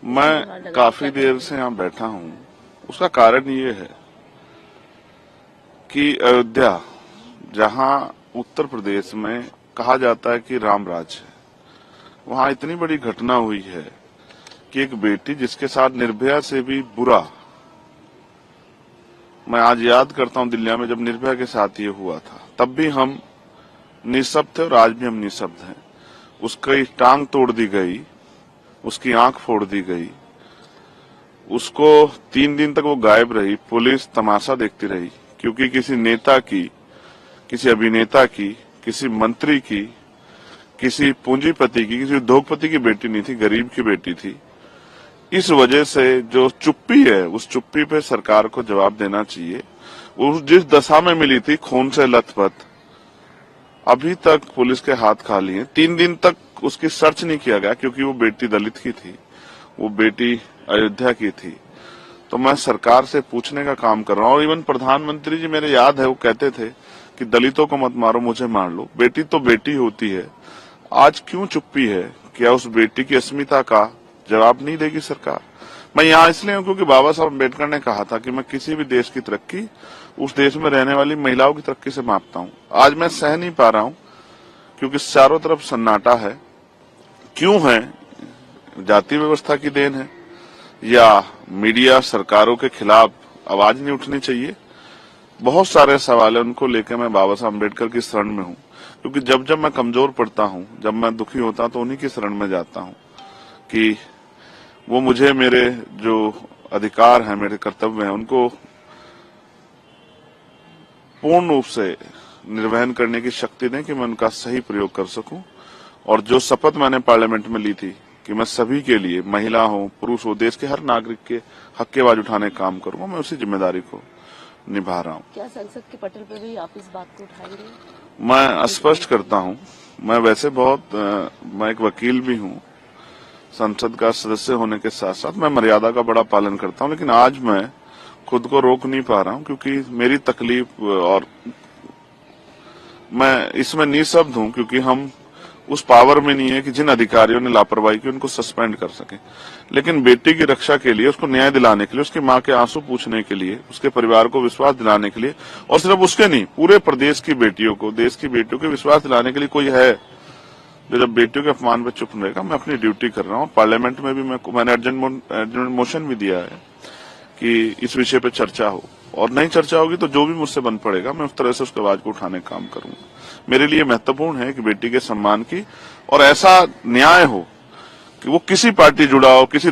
मैं काफी देर से यहाँ बैठा हूँ। उसका कारण ये है कि अयोध्या, जहाँ उत्तर प्रदेश में कहा जाता है कि राम राज है, वहाँ इतनी बड़ी घटना हुई है कि एक बेटी जिसके साथ निर्भया से भी बुरा, मैं आज याद करता हूँ दिल्ली में जब निर्भया के साथ ये हुआ था, तब भी हम निःशब्द थे और आज भी हम निःशब्द हैं। उसकी टांग तोड़ दी गई, उसकी आंख फोड़ दी गई, उसको 3 दिन तक वो गायब रही, पुलिस तमाशा देखती रही, क्योंकि किसी नेता की, किसी अभिनेता की, किसी मंत्री की, किसी पूंजीपति की, किसी उद्योगपति की बेटी नहीं थी, गरीब की बेटी थी। इस वजह से जो चुप्पी है, उस चुप्पी पे सरकार को जवाब देना चाहिए। वो जिस दशा में मिली थी, खून से लथपथ, अभी तक पुलिस के हाथ खाली हैं। 3 दिन तक उसकी सर्च नहीं किया गया क्योंकि वो बेटी दलित की थी, वो बेटी अयोध्या की थी। तो मैं सरकार से पूछने का काम कर रहा हूँ, और इवन प्रधानमंत्री जी, मेरे याद है, वो कहते थे कि दलितों को मत मारो, मुझे मार लो। बेटी तो बेटी होती है। आज क्यों चुप्पी है? क्या उस बेटी की अस्मिता का जवाब नहीं देगी सरकार? मैं यहाँ इसलिए हूँ क्योंकि बाबा साहब अम्बेडकर ने कहा था कि मैं किसी भी देश की तरक्की उस देश में रहने वाली महिलाओं की तरक्की से मापता हूँ। आज मैं सह नहीं पा रहा हूँ क्योंकि चारों तरफ सन्नाटा है। क्यों है? जाति व्यवस्था की देन है या मीडिया सरकारों के खिलाफ आवाज नहीं उठनी चाहिए? बहुत सारे सवाल है, उनको लेकर मैं बाबा साहब अम्बेडकर की शरण में हूँ, क्योंकि जब जब मैं कमजोर पड़ता हूँ, जब मैं दुखी होता हूँ, तो उन्हीं की शरण में जाता हूँ कि वो मुझे मेरे जो अधिकार हैं, मेरे कर्तव्य हैं, उनको पूर्ण रूप से निर्वहन करने की शक्ति दें कि मैं उनका सही प्रयोग कर सकूं। और जो शपथ मैंने पार्लियामेंट में ली थी कि मैं सभी के लिए, महिला हो, पुरुष हो, देश के हर नागरिक के हक की आवाज उठाने का काम करूंगा, मैं उसी जिम्मेदारी को निभा रहा हूं। क्या संसद के पटल पर भी आप इस बात को उठाएंगे? मैं स्पष्ट करता हूं, मैं वैसे मैं एक वकील भी हूं, संसद का सदस्य होने के साथ साथ मैं मर्यादा का बड़ा पालन करता हूं, लेकिन आज मैं खुद को रोक नहीं पा रहा हूं क्योंकि मेरी तकलीफ, और मैं इसमें निःशब्द हूं क्योंकि हम उस पावर में नहीं है कि जिन अधिकारियों ने लापरवाही की उनको सस्पेंड कर सके। लेकिन बेटी की रक्षा के लिए, उसको न्याय दिलाने के लिए, उसकी मां के आंसू पूछने के लिए, उसके परिवार को विश्वास दिलाने के लिए, और सिर्फ उसके नहीं, पूरे प्रदेश की बेटियों को, देश की बेटियों को विश्वास दिलाने के लिए कोई है जो जब बेटियों के अपमान पर चुप रहेगा। मैं अपनी ड्यूटी कर रहा हूँ। पार्लियामेंट में भी मैंने अर्जेंट मोशन भी दिया है कि इस विषय पर चर्चा हो, और नहीं चर्चा होगी तो जो भी मुझसे बन पड़ेगा, मैं उस तरह से उसके आवाज को उठाने का काम करूंगा। मेरे लिए महत्वपूर्ण है कि बेटी के सम्मान की और ऐसा न्याय हो कि वो किसी पार्टी जुड़ा हो, किसी